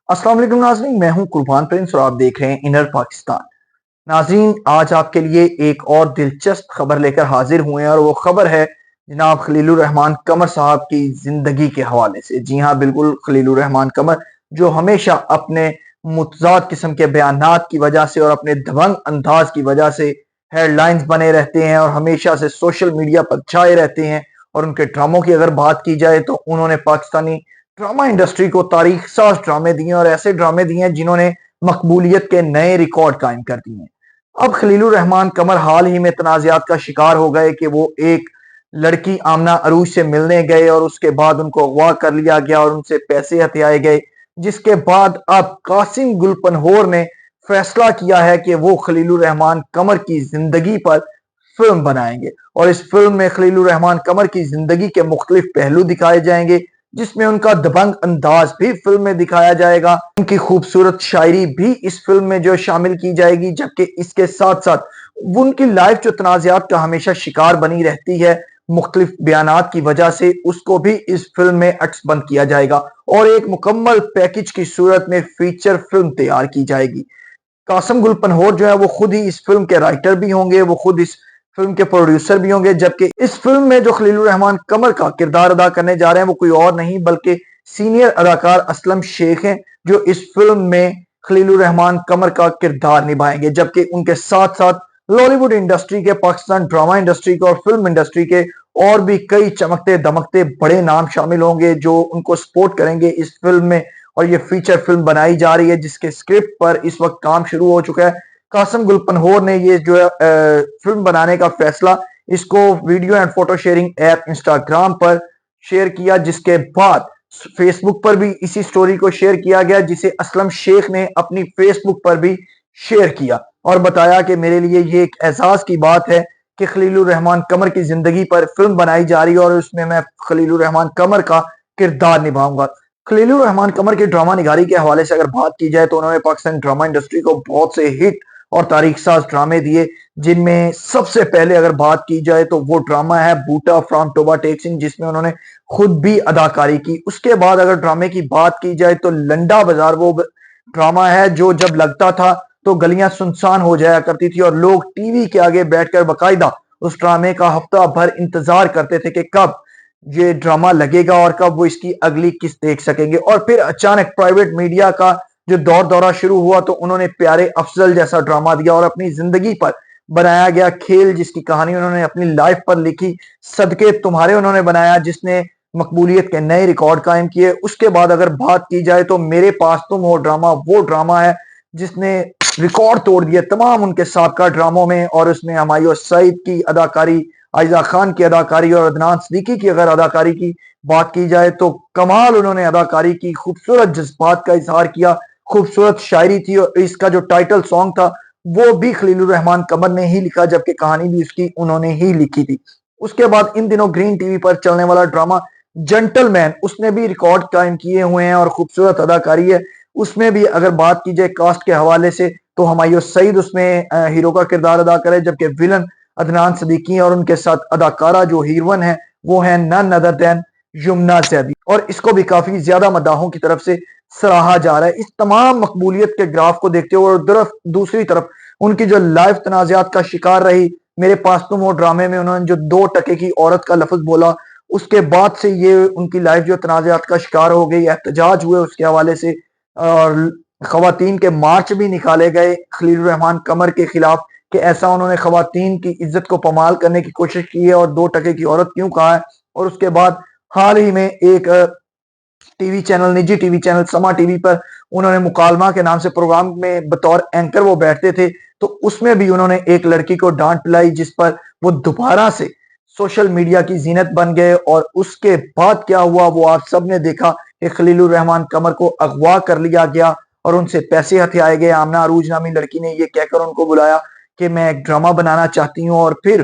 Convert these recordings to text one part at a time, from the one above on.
अस्सलाम वालेकुम नाज़रीन, मैं हूं कुर्बान प्रिंस और आप देख रहे हैं इनर पाकिस्तान। नाज़रीन, आज आपके लिए एक और दिलचस्प खबर लेकर हाजिर हुए हैं और वो खबर है जनाब खलीलुर रहमान कमर साहब की जिंदगी के हवाले से। जी हाँ, बिल्कुल, खलीलुर रहमान कमर जो हमेशा अपने मुतज़ाद किस्म के बयानात की वजह से और अपने दबंग अंदाज की वजह से हेडलाइंस बने रहते हैं और हमेशा से सोशल मीडिया पर छाए रहते हैं। और उनके ड्रामों की अगर बात की जाए तो उन्होंने पाकिस्तानी ड्रामा इंडस्ट्री को तारीख साज ड्रामे दिए और ऐसे ड्रामे दिए हैं जिन्होंने मकबूलियत के नए रिकॉर्ड कायम कर दिए हैं। अब खलीलुर रहमान कमर हाल ही में तनाज़ात का शिकार हो गए कि वो एक लड़की आमना अरूज से मिलने गए और उसके बाद उनको अगवा कर लिया गया और उनसे पैसे हथियाए गए, जिसके बाद अब कासिम गुलपनहोर ने फैसला किया है कि वो खलीलुर रहमान कमर की जिंदगी पर फिल्म बनाएंगे और इस फिल्म में खलीलुर रहमान कमर की जिंदगी के मुख्तलिफ पहलू दिखाए जाएंगे, जिसमें उनका दबंग अंदाज भी फिल्म में दिखाया जाएगा। उनकी खूबसूरत शायरी भी इस फिल्म में जो शामिल की जाएगी, जबकि इसके साथ साथ उनकी लाइफ जो तनाज़ात का हमेशा शिकार बनी रहती है मुख्तलिफ बयानात की वजह से, उसको भी इस फिल्म में अक्सबंद किया जाएगा और एक मुकम्मल पैकेज की सूरत में फीचर फिल्म तैयार की जाएगी। कासिम गुलपनहोर जो है वो खुद ही इस फिल्म के राइटर भी होंगे, वो खुद इस फिल्म के प्रोड्यूसर भी होंगे, जबकि इस फिल्म में जो खलीलुर रहमान कमर का किरदार अदा करने जा रहे हैं वो कोई और नहीं बल्कि सीनियर अदाकार असलम शेख हैं, जो इस फिल्म में खलीलुर रहमान कमर का किरदार निभाएंगे। जबकि उनके साथ साथ लॉलीवुड इंडस्ट्री के, पाकिस्तान ड्रामा इंडस्ट्री के और फिल्म इंडस्ट्री के और भी कई चमकते दमकते बड़े नाम शामिल होंगे जो उनको सपोर्ट करेंगे इस फिल्म में। और ये फीचर फिल्म बनाई जा रही है जिसके स्क्रिप्ट पर इस वक्त काम शुरू हो चुका है। कासिम गुलपनहोर ने ये जो है फिल्म बनाने का फैसला इसको video and photo sharing app Instagram पर शेयर किया, जिसके बाद फेसबुक पर भी इसी स्टोरी को शेयर किया गया, जिसे असलम शेख ने अपनी फेसबुक पर भी शेयर किया और बताया कि मेरे लिए ये एक एहसास की बात है कि खलीलुर रहमान कमर की जिंदगी पर फिल्म बनाई जा रही है और उसमें मैं खलीलुर रहमान कमर का किरदार निभाऊंगा। खलीलुर रहमान कमर की ड्रामा निगारी के हवाले से अगर बात की जाए तो उन्होंने पाकिस्तान ड्रामा इंडस्ट्री को बहुत से हिट और तारीख साज ड्रामे दिए, जिनमें सबसे पहले अगर बात की जाए तो वो ड्रामा है बूटा फ्रॉम टोबा टेक सिंह, जिसमें उन्होंने खुद भी अदाकारी की। उसके बाद अगर ड्रामे की बात की जाए तो लंडा बाजार वो ड्रामा है जो जब लगता था तो गलियां सुनसान हो जाया करती थी और लोग टीवी के आगे बैठकर बाकायदा उस ड्रामे का हफ्ता भर इंतजार करते थे कि कब ये ड्रामा लगेगा और कब वो इसकी अगली किस्त देख सकेंगे। और फिर अचानक प्राइवेट मीडिया का जो दौर दौरा शुरू हुआ तो उन्होंने प्यारे अफजल जैसा ड्रामा दिया और अपनी जिंदगी पर बनाया गया खेल, जिसकी कहानी उन्होंने अपनी लाइफ पर लिखी, सदके तुम्हारे उन्होंने बनाया, जिसने मकबूलियत के नए रिकॉर्ड कायम किए। उसके बाद अगर बात की जाए तो मेरे पास तुम हो ड्रामा वो ड्रामा है जिसने रिकॉर्ड तोड़ दिए तमाम उनके साबका ड्रामों में और उसमें हमायूं सईद की अदाकारी, आयजा खान की अदाकारी और अदनान सिद्दीकी की अगर अदाकारी की बात की जाए तो कमाल उन्होंने अदाकारी की, खूबसूरत जज्बात का इजहार किया, खूबसूरत शायरी थी और इसका जो टाइटल सॉन्ग था वो भी खलीलुर रहमान कमर ने ही लिखा, जबकि कहानी भी उसकी उन्होंने ही लिखी थी। उसके बाद इन दिनों ग्रीन टीवी पर चलने वाला ड्रामा जेंटलमैन, उसने भी रिकॉर्ड कायम किए हुए हैं और खूबसूरत अदाकारी है। उसमें भी अगर बात की जाए कास्ट के हवाले से तो हमायूं सईद उसमें हीरो का किरदार अदा करे, जबकि विलन अदनान सिद्दीकी और उनके साथ अदाकारा जो हीरोइन है वो है none other than Yamuna Zaidi और इसको भी काफी ज्यादा मदाहों की तरफ से सराहा जा रहा है। इस तमाम मकबूलियत के ग्राफ को देखते हुए और दूसरी तरफ उनकी जो लाइफ तनाज़ात का शिकार रही, मेरे पास तुम हो ड्रामे में उन्होंने जो 2 टके की औरत का लफ्ज बोला, उसके बाद से ये उनकी लाइफ जो तनाज़ात का शिकार हो गई, एहतजाज हुए उसके हवाले से और खवातीन के मार्च भी निकाले गए खलीलुर रहमान कमर के खिलाफ कि ऐसा उन्होंने खवातीन की इज्जत को पमाल करने की कोशिश की है और 2 टके की औरत क्यों कहा है। और उसके बाद हाल ही में एक टीवी चैनल, निजी टीवी चैनल समा टीवी पर उन्होंने मुकालमा के नाम से प्रोग्राम में बतौर एंकर वो बैठते थे, तो उसमें भी उन्होंने एक लड़की को डांट पिलाई, जिस पर वो दोबारा से सोशल मीडिया की जीनत बन गए। और उसके बाद क्या हुआ वो आप सब ने देखा कि खलीलुर रहमान कमर को अगवा कर लिया गया और उनसे पैसे हथियाए गए। आमना अरूज नामी लड़की ने ये कहकर उनको बुलाया कि मैं एक ड्रामा बनाना चाहती हूँ और फिर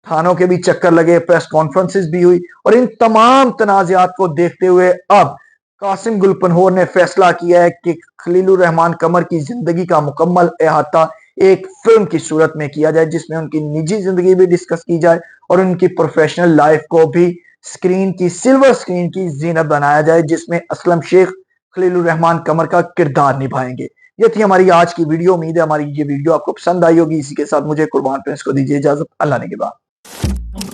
थानों के भी चक्कर लगे, प्रेस कॉन्फ्रेंसेस भी हुई और इन तमाम तनाज़ात को देखते हुए अब कासिम गुलपनहोर ने फैसला किया है कि खलीलुर रहमान कमर की जिंदगी का मुकम्मल अहाता एक फिल्म की सूरत में किया जाए, जिसमें उनकी निजी जिंदगी भी डिस्कस की जाए और उनकी प्रोफेशनल लाइफ को भी स्क्रीन की, सिल्वर स्क्रीन की जीनत बनाया जाए, जिसमें असलम शेख खलीलुर रहमान कमर का किरदार निभाएंगे। ये थी हमारी आज की वीडियो। उम्मीद है हमारी ये वीडियो आपको पसंद आई होगी। इसी के साथ मुझे कुर्बान प्रिंस को दीजिए इजाजत। अल्लाह ने के बाद।